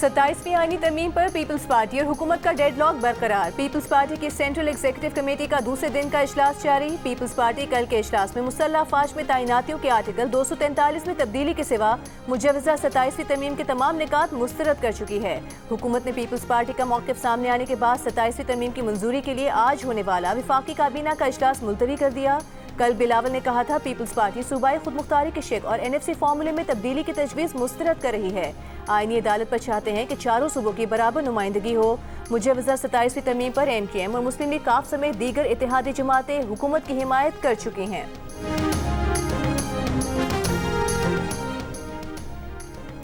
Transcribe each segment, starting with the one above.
27वीं आईनी तरमीम पर पीपल्स पार्टी और हुकूमत का डेडलॉक बरकरार। पीपल्स पार्टी की सेंट्रल एग्जीक्यूटिव कमेटी का दूसरे दिन का इजलास जारी। पीपल्स पार्टी कल के इजलास में मुसल्लह अफवाज में तैनातियों के आर्टिकल 243 में तब्दीली के सिवा मुजवजा 27वीं तरमीम के तमाम निकात मुस्तरद कर चुकी है। हुकूमत ने पीपल्स पार्टी का मौक़िफ़ सामने आने के बाद 27वीं तरमीम की मंजूरी के लिए आज होने वाला विफाकी काबीना का इजलास मुलतवी कर दिया। कल बिलावल ने कहा था पीपल्स पार्टी सूबाई खुद मुख्तारी के शेख और NFC फार्मूले में तब्दीली की तजवीज़ मुस्तरद कर रही है। आईनी अदालत पर चाहते हैं कि चारों सूबों की बराबर नुमाइंदगी हो। मुजवजा 27वीं तरमीम पर MKM और मुस्लिम लीग काफ समेत दीगर इत्तेहादी जमातें हुकूमत की हिमायत कर चुकी हैं।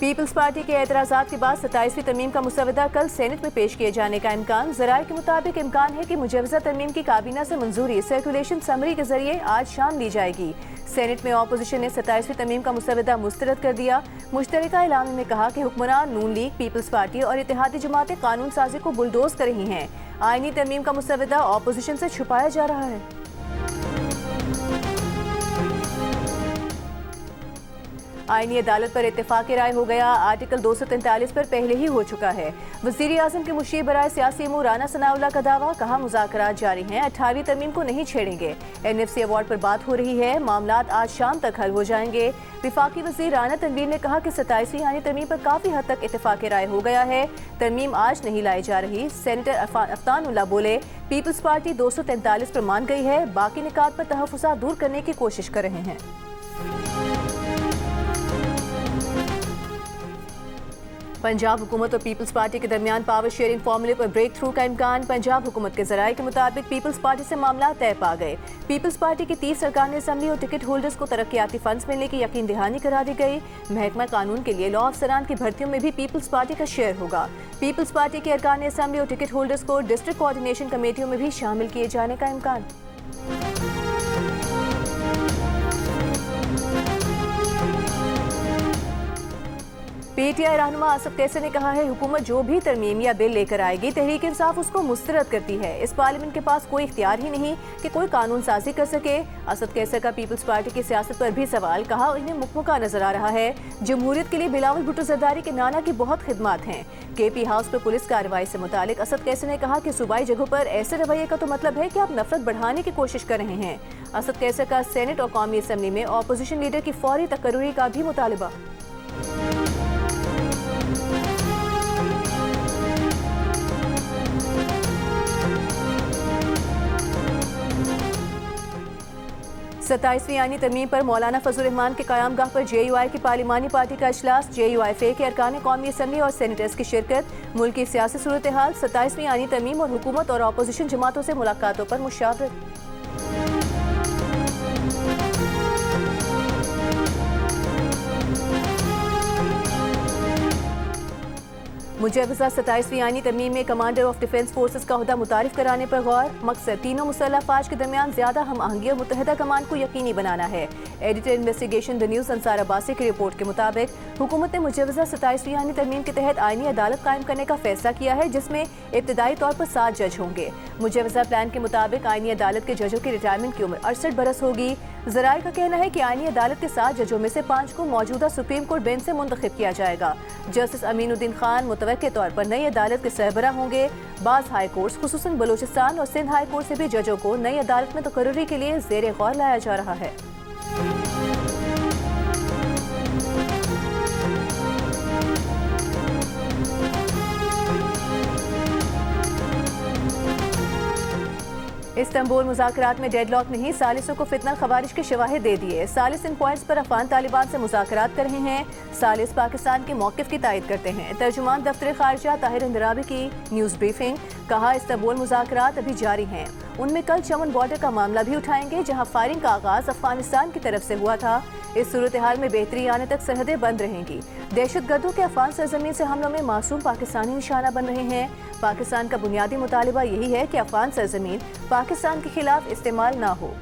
पीपल्स पार्टी के एतराज़ात के बाद 27वीं तरमीम का मुसवदा कल सेनेट में पेश किए जाने का इम्कान। ज़राए के मुताबिक इम्कान है कि मुजवजा तरमीम की काबीना से मंजूरी सर्कुलेशन समरी के जरिए आज शाम ली जाएगी। सेनेट में अपोजिशन ने 27वीं तरमीम का मुसवदा मुस्तरद कर दिया। मुश्तरका ऐलान में कहा कि हुक्मरान नून लीग, पीपल्स पार्टी और इत्तेहादी जमातें कानून साजी को बुलडोज कर रही हैं। आईनी तरमीम का मुसवदा अपोजिशन से छुपाया जा रहा है। आईनी अदालत पर इत्तेफाक राय हो गया। आर्टिकल 243 पर पहले ही हो चुका है। वज़ीर आज़म के मुशीर बराए सियासी अमूर राना सनाउल्लाह का दावा, कहा मुज़ाकरात जारी हैं, 18वीं तरमीम को नहीं छेड़ेंगे। NFC अवार्ड पर बात हो रही है, मामलात आज शाम तक हल हो जाएंगे। विफाकी वज़ीर राना तनवीर ने कहा कि 27वीं आईनी तरमीम पर काफ़ी हद तक इत्तेफाक राय हो गया है। तरमीम आज नहीं लाई जा रही। सेनेटर अफ्तानुल्लाह बोले पीपल्स पार्टी 243 पर मान गई है, बाकी निकात पर तहफ़्फ़ुज़ात दूर करने की कोशिश कर रहे हैं। पंजाब हुकूमत और पीपल्स पार्टी के दरमियान पावर शेयरिंग फार्मूले पर ब्रेक थ्रू का इम्कान। पंजाब हुकूमत के जराये के मुताबिक पीपल्स पार्टी से मामला तय पा गए। पीपल्स पार्टी की 30 सरकार असम्बली और टिकट होल्डर्स को तरक्याती फंड्स मिलने की यकीन दहानी करा दी गई। महकमा कानून के लिए लॉ अफसरान की भर्तियों में भी पीपल्स पार्टी का शेयर होगा। पीपल्स पार्टी के अरकान असम्बली और टिकट होल्डर्स को डिस्ट्रिक्ट कोऑर्डिनेशन कमेटियों में भी शामिल किए जाने का इम्कान। PTI रहनुमा आसिफ कैसर ने कहा है हुकूमत जो भी तरमीम या बिल लेकर आएगी तहरीक इंसाफ उसको मुस्तरद करती है। इस पार्लियामेंट के पास कोई इख्तियार ही नहीं कि कोई कानून साजी कर सके। आसिफ कैसर का पीपल्स पार्टी की सियासत पर भी सवाल, कहा इन्हें मुकमुका नजर आ रहा है। जमहूरियत के लिए बिलावल भुट्टो जरदारी के नाना की बहुत खिदमात हैं। KP हाउस पर पुलिस कार्रवाई से मुतालिक आसिफ कैसर ने कहा कि सूबाई जगहों पर ऐसे रवैये का तो मतलब है कि आप नफरत बढ़ाने की कोशिश कर रहे हैं। आसिफ कैसर का सेनेट और कौमी असम्बली में अपोजिशन लीडर की फौरी तकर्रुरी का भी मुतालबा। सत्ताईसवीं आईनी तरमीम पर मौलाना फजल रहमान के क़यामगाह पर JUI की पार्लिमानी पार्टी का इजलास। JUI के अरकान कौमी असम्बली और सेनेटर्स की शिरकत। मुल्क की सियासी सूरत हाल, 27वीं आईनी तरमीम और हुकूमत और अपोजिशन जमातों से मुलाकातों पर मुशावरत। मुजवजा 27वीं आईनी तरमीम में कमांडर ऑफ डिफेंस फोर्सेस का ओहदा मुतारिफ कराने पर गौर। मकसद तीनों मुसल्लह अफवाज के दरमियान ज्यादा हम आहंगी और मुत्तहदा कमान को यकीनी बनाना है। Editor investigation the news Ansar Abbasi की रिपोर्ट के मुताबिक हुकूमत ने मुजवजा 27वीं आईनी तरमीम के तहत आईनी अदालत कायम करने का फैसला किया है, जिसमें इब्तदाई तौर पर 7 जज होंगे। मुजवजा प्लान के मुताबिक आईनी अदालत के जजों की रिटायरमेंट की उम्र 68 बरस होगी। ज़राए का कहना है कि आईनी अदालत के 7 जजों में से 5 को मौजूदा सुप्रीम कोर्ट बेंच से मुंतखब किया जाएगा। जस्टिस अमीनुद्दीन खान मुतवक्के तौर पर नई अदालत के सरबराह होंगे। बाज़ हाई कोर्ट्स खुसूसन बलूचिस्तान और सिंध हाई कोर्ट से भी जजों को नई अदालत में तकर्रुरी के लिए ज़ेरे गौर लाया जा रहा है। इस्तांबुल मुज़ाकरात में डेडलॉक नहीं, सालिसों को फितना खवारिज के शवाहिद दे दिए। सालिस इन पॉइंट्स पर अफगान तालिबान से मुज़ाकरात कर रहे हैं। सालिस पाकिस्तान के मौक़िफ़ की तायद करते हैं। तर्जुमान दफ्तर ख़ारिजा ताहिर इंदराबी की न्यूज़ ब्रीफिंग, कहा इस्तांबुल मुज़ाकरात अभी जारी हैं। उनमें कल चमन बॉर्डर का मामला भी उठाएंगे, जहाँ फायरिंग का आगाज़ अफगानिस्तान की तरफ से हुआ था। इस सूरत हाल में बेहतरी आने तक सरहदें बंद रहेंगी। दहशतगर्दों के अफगान सरजमीन से हमलों में मासूम पाकिस्तानी निशाना बन रहे हैं। पाकिस्तान का बुनियादी मुतालिबा यही है कि अफगान सरजमीन पाकिस्तान के खिलाफ इस्तेमाल ना हो।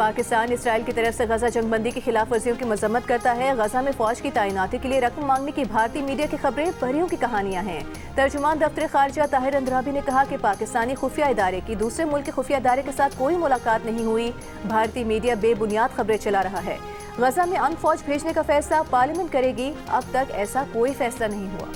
पाकिस्तान इसराइल की तरफ से गजा जंगबंदी की खिलाफ वर्जियों की मजम्मत करता है। गजा में फौज की तैनाती के लिए रकम मांगने की भारतीय मीडिया की खबरें परियों की कहानियां हैं। तर्जुमान दफ्तर खारजा ताहिर अंद्राबी ने कहा कि पाकिस्तानी खुफिया इदारे की दूसरे मुल्क के खुफिया इदारे के साथ कोई मुलाकात नहीं हुई। भारतीय मीडिया बेबुनियाद खबरें चला रहा है। गजा में अन फौज भेजने का फैसला पार्लियामेंट करेगी। अब तक ऐसा कोई फैसला नहीं हुआ।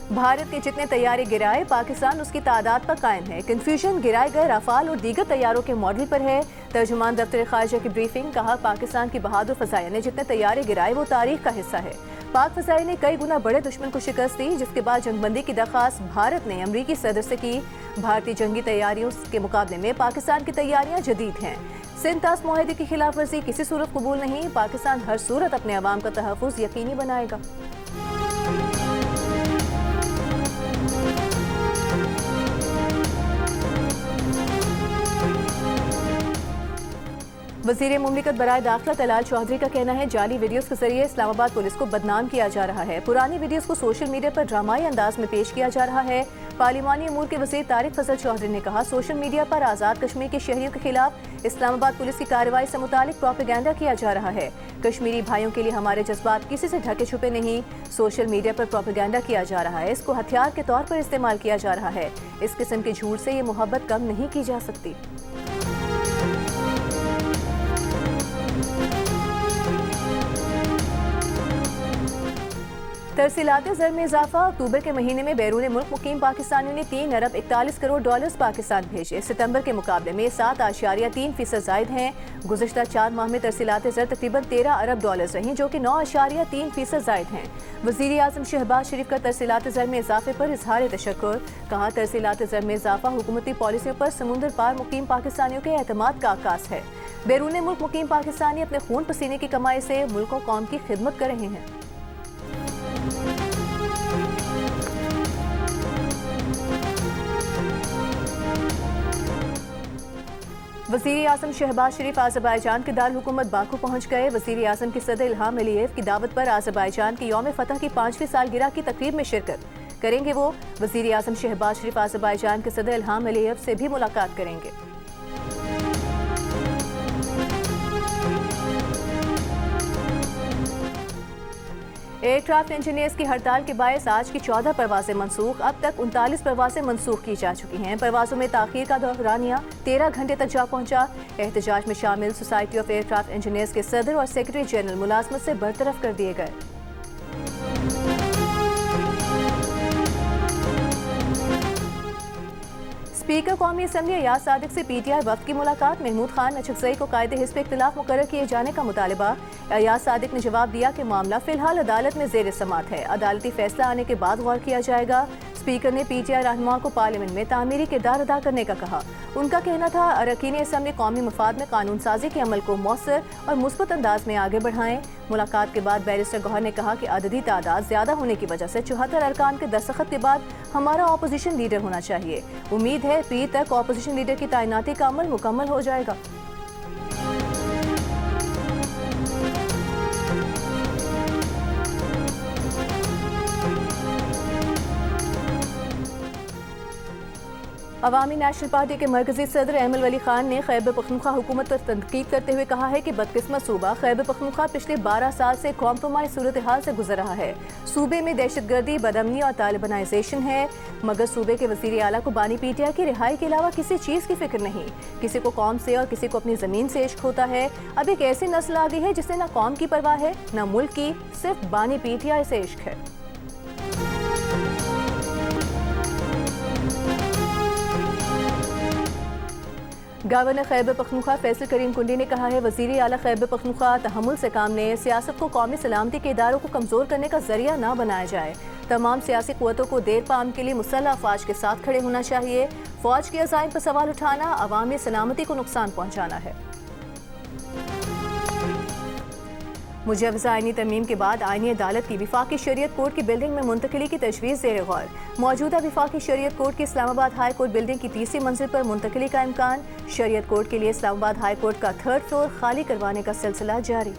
भारत के जितने तैयारे गिराए, पाकिस्तान उसकी तादाद पर कायम है। कंफ्यूजन गिराए गए राफाल और दीगर तैयारों के मॉडल पर है। तर्जुमान दफ्तर खारजा की ब्रीफिंग, कहा पाकिस्तान की बहादुर फजाइया ने जितने तैयारे गिराए वो तारीख का हिस्सा है। पाक फजाइया ने कई गुना बड़े दुश्मन को शिकस्त दी, जिसके बाद जंगबंदी की दरख्वास्त भारत ने अमरीकी सदर से की। भारतीय जंगी तैयारियों के मुकाबले में पाकिस्तान की तैयारियां जदीद हैं। सिंतास मुआहदे की खिलाफ वर्जी किसी सूरत कबूल नहीं। पाकिस्तान हर सूरत अपने अवाम का तहफ़्फ़ुज़ यकीनी बनाएगा। वज़ीर मुमलिकत बराए दाखिला तलाल चौधरी का कहना है जाली वीडियोस के जरिए इस्लामाबाद पुलिस को बदनाम किया जा रहा है। पुरानी वीडियोस को सोशल मीडिया पर ड्रामाई अंदाज में पेश किया जा रहा है। पार्लिमानी अमूर के वज़ीर तारिक फजल चौधरी ने कहा सोशल मीडिया पर आज़ाद कश्मीर के शहरियों के खिलाफ इस्लामाबाद पुलिस की कार्रवाई से मुतालिक प्रोपेगेंडा किया जा रहा है। कश्मीरी भाइयों के लिए हमारे जज्बात किसी से ढके छुपे नहीं। सोशल मीडिया पर प्रोपेगेंडा किया जा रहा है, इसको हथियार के तौर पर इस्तेमाल किया जा रहा है। इस किस्म के झूठ से ये मोहब्बत कम नहीं की जा सकती। तरसीलात ज़र में इजाफा, अक्टूबर के महीने में बैरून मुल्क मुकीम पाकिस्तानियों ने 3 अरब 41 करोड़ डॉलर्स पाकिस्तान भेजे। सितंबर के मुकाबले में 7.3% जायद हैं। गुज़श्ता 4 माह में तरसीलात ज़र तकरीबन 13 अरब डॉलर्स रहीं, जो कि 9.3% जायद हैं। वज़ीर आज़म शहबाज शरीफ का तरसीलात ज़र में इजाफे पर इजहार तशक्कुर, कहा तरसीलात ज़र में इजाफा हुकूमती पॉलिसियों पर समुंदर पार मुकीम पाकिस्तानियों के एतमाद का आकाश है। बैरून मुल्क मुकीम पाकिस्तानी अपने खून पसीने की कमाई से मुल्क और कौम की खिदमत कर रहे हैं। वज़ीर आज़म शहबाज शरीफ आज़रबाईजान के दारुल हुकूमत बाकू पहुँच गए। वज़ीर आज़म की सदर इल्हाम अलीयेव की दावत पर आज़रबाईजान की यौम फतह की 5वीं सालगिरह की तकरीब में शिरकत करेंगे। वो वज़ीर आज़म शहबाज शरीफ आज़रबाईजान के सदर इल्हाम अलीयेव से भी मुलाकात करेंगे। एयरक्राफ्ट इंजीनियर्स की हड़ताल के बायस आज की 14 परवाजें मनसूख। अब तक 39 परवाजें मनसूख की जा चुकी हैं। परवाजों में ताखीर का दौरानिया 13 घंटे तक जा पहुंचा। एहतजाज में शामिल सोसाइटी ऑफ एयरक्राफ्ट इंजीनियर्स के सदर और सेक्रेटरी जनरल मुलाजमत से बरतरफ कर दिए गए। स्पीकर कौमी असम्बली अयाज सादिक से PTI वफ्द की मुलाकात। महमूद खान नचकजई को कायदे हिस्ब इख्तिलाफ मुकर्रर किए जाने का मुतालबा। अयाज सादिक ने जवाब दिया कि मामला फिलहाल अदालत में ज़ेर समाअत है, अदालती फैसला आने के बाद गौर किया जाएगा। स्पीकर ने PTI रहनुमा को पार्लियामेंट में तामीरी किरदार अदा करने का कहा। उनका कहना था अरकान असम्बली कौमी मफाद में कानून साजी के अमल को मौसर और मुस्बत अंदाज में आगे बढ़ाएं। मुलाकात के बाद बैरिस्टर गौहर ने कहा कि अददी तादाद ज्यादा होने की वजह से 74 अरकान के दस्तखत के बाद हमारा ऑपोजिशन लीडर होना चाहिए। उम्मीद है पीर तक ऑपोजिशन लीडर की तैनाती का अमल मुकम्मल हो जाएगा। अवामी नेशनल पार्टी के मरकजी सदर अहमद वली खान ने खैबर पख्तूनख्वा हुकूमत पर तनकीद करते हुए कहा है कि बदकिस्मत सूबा खैबर पख्तूनख्वा पिछले 12 साल से कॉम्प्रोमाइज सूरत हाल से गुजर रहा है। सूबे में दहशतगर्दी, बदअमनी और तालिबानाइजेशन है, मगर सूबे के वज़ीर आला को बानी PTI की रिहाई के अलावा किसी चीज़ की फिक्र नहीं। किसी को कौम से और किसी को अपनी ज़मीन से इश्क होता है। अब एक ऐसी नस्ल आ गई है जिससे न कौम की परवाह है न मुल्क की, सिर्फ बानी PTI से इश्क है। गवर्नर खैबर पख्तूनख्वा फैसल करीम कुंडी ने कहा है वज़ीर आला खैबर पख्तूनख्वा तहम्मुल से काम लें। सियासत को कौमी सलामती के इदारों को कमज़ोर करने का जरिया ना बनाया जाए। तमाम सियासी क़ुव्वतों को देर पाम के लिए मुसल्लह अफ़वाज के साथ खड़े होना चाहिए। फ़ौज के अज़ाइम पर सवाल उठाना अवामी सलामती को नुकसान पहुँचाना है। मुजव्वज़ा आईनी तरमीम के बाद आईनी अदालत की विफाकी शरीयत कोर्ट की बिल्डिंग में मुंतकिली की तजवीज़ ज़ेर गौर। मौजूदा विफाकी शरीयत कोर्ट की इस्लामाबाद हाई कोर्ट बिल्डिंग की 3री मंजिल पर मुंतकिली का इम्कान। शरीयत कोर्ट के लिए इस्लामाबाद हाई कोर्ट का 3rd फ्लोर खाली करवाने का सिलसिला जारी।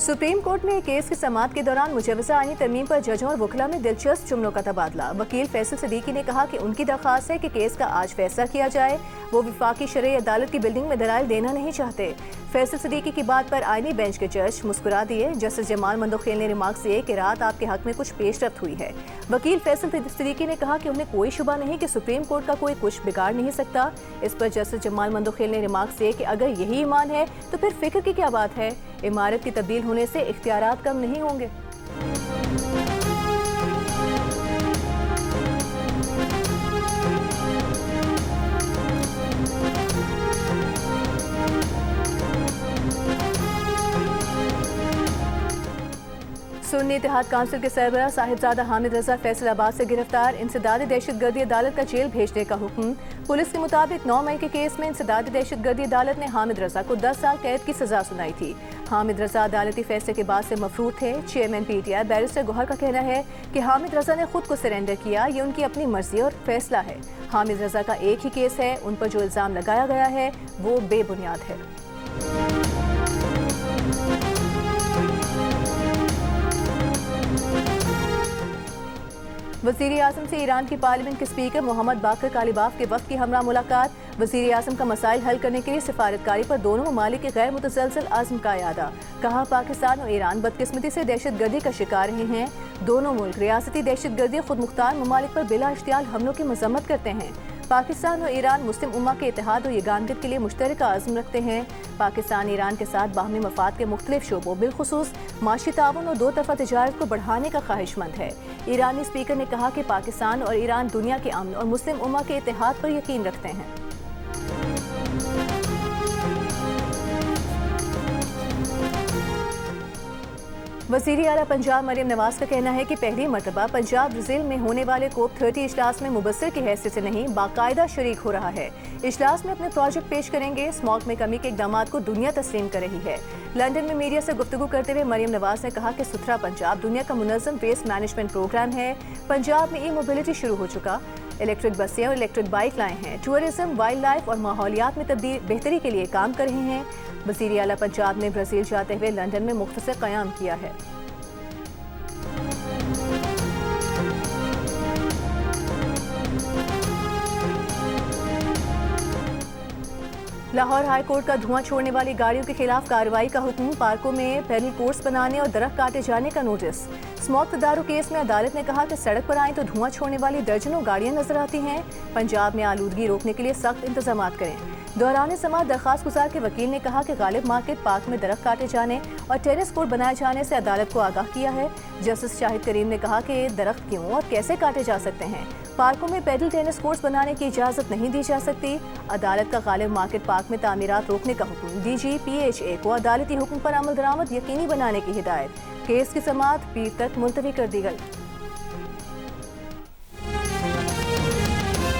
सुप्रीम कोर्ट में केस की समाअत के दौरान मुजवजा आईनी तरमीम पर जजों और वकला में दिलचस्प जुमलों का तबादला। वकील फैसल सिद्दीकी ने कहा कि उनकी दरख्वास्त है कि केस का आज फैसला किया जाए। वो विफाकी शरई अदालत की बिल्डिंग में दलाइल देना नहीं चाहते। फैसल सिद्दीकी की बात पर आईनी बेंच के जज मुस्कुरा दिए। जस्टिस जमाल मंदोखेल ने रिमार्क दिए कि रात आपके हक में कुछ पेशरफ्त हुई है। वकील फैसल सिद्दीकी ने कहा कि उन्हें कोई शुबा नहीं कि सुप्रीम कोर्ट का कोई कुछ बिगाड़ नहीं सकता। इस पर जस्टिस जमाल मंदोखेल ने रिमार्क दिए कि अगर यही ईमान है तो फिर फिक्र की क्या बात है। इमारत की तब्दील होने से इख्तियारात कम नहीं होंगे। सुन्नी इत्तेहाद काउंसिल के सरबराह साहिबजादा हामिद रजा फैसलाबाद से गिरफ्तार। इंसदादी दहशतगर्दी अदालत का जेल भेजने का हुक्म। पुलिस के मुताबिक 9 मई के केस में इंसदादी दहशतगर्दी अदालत ने हामिद रजा को 10 साल कैद की सजा सुनाई थी। हामिद रजा अदालती फैसले के बाद से मफरूर थे। चेयरमैन PTI बैरिस्टर गौहर का कहना है कि हामिद रजा ने खुद को सरेंडर किया। ये उनकी अपनी मर्जी और फैसला है। हामिद रजा का एक ही केस है। उन पर जो इल्जाम लगाया गया है वो बेबुनियाद है। वज़ीर आज़म से ईरान की पार्लियामेंट के स्पीकर मोहम्मद बाकर कालिबाफ के वक्त की हमरा मुलाकात। वज़ीर आज़म का मसाइल हल करने के लिए सिफारतकारी पर दोनों ममालिक के गैर मुतसलसल आज़म का इरादा। कहा पाकिस्तान और ईरान बदकिस्मती से दहशतगर्दी का शिकार रहे हैं। दोनों मुल्क रियासती दहशतगर्दी खुद मुख्तार ममालिक पर बिला इश्तियाल हमलों की मजम्मत करते हैं। पाकिस्तान और ईरान मुस्लिम उम्मा के इत्तेहाद और यगानगियत के लिए मुश्तरका आज़म रखते हैं। पाकिस्तान ईरान के साथ बाहमी मफाद के मुख्तलिफ शोबों बिलखुसूस माशी ताउन और दो तरफा तजारत को बढ़ाने का ख्वाहिशमंद है। ईरानी स्पीकर ने कहा कि पाकिस्तान और ईरान दुनिया के अमन और मुस्लिम उम्मा के इत्तेहाद पर यकीन रखते हैं। वज़ीर आला पंजाब मरियम नवाज का कहना है कि पहली मरतबा पंजाब ब्राज़ील में होने वाले COP30 इजलास में मुबस्सिर की हैसियत से नहीं बाकायदा शरीक हो रहा है। इजलास में अपने प्रोजेक्ट पेश करेंगे। स्मॉग में कमी के इक़दामात को दुनिया तस्लीम कर रही है। लंदन में मीडिया से गुफ्तगू करते हुए मरियम नवाज ने कहा कि सुथरा पंजाब दुनिया का मुनज़्ज़म वेस्ट मैनेजमेंट प्रोग्राम है। पंजाब में ई-मोबिलिटी शुरू हो चुका। इलेक्ट्रिक बसें और इलेक्ट्रिक बाइक लाए हैं। टूरिज्म, वाइल्ड लाइफ और माहौलियात में बेहतरी के लिए काम कर रहे हैं। वज़ीर आला पंजाब ने ब्राज़ील जाते हुए लंदन में मुख्तसर क़याम किया है। लाहौर हाई कोर्ट का धुआं छोड़ने वाली गाड़ियों के खिलाफ कार्रवाई का हुक्म। पार्कों में पैदल कोर्स बनाने और दरख्त काटे जाने का नोटिस। स्मॉग तदारू केस में अदालत ने कहा कि सड़क पर आए तो धुआं छोड़ने वाली दर्जनों गाड़ियां नजर आती हैं। पंजाब में आलूदगी रोकने के लिए सख्त इंतजाम करें। दौरान समाअत दरख्वास्त गुजार के वकील ने कहा कि गालिब मार्केट पार्क में दरख्त काटे जाने और टेनिस कोर्ट बनाए जाने से अदालत को आगाह किया है। जस्टिस शाहिद करीम ने कहा कि दरख्त क्यों और कैसे काटे जा सकते हैं। पार्कों में पैदल टेनिस कोर्ट्स बनाने की इजाजत नहीं दी जा सकती। अदालत का गालिब मार्केट पार्क में तामीरात रोकने का हुक्म। DG PHA को अदालती हुक्म पर अमल दरामद यकीनी बनाने की हिदायत। केस की समाअत पीर तक मुलतवी कर दी गई।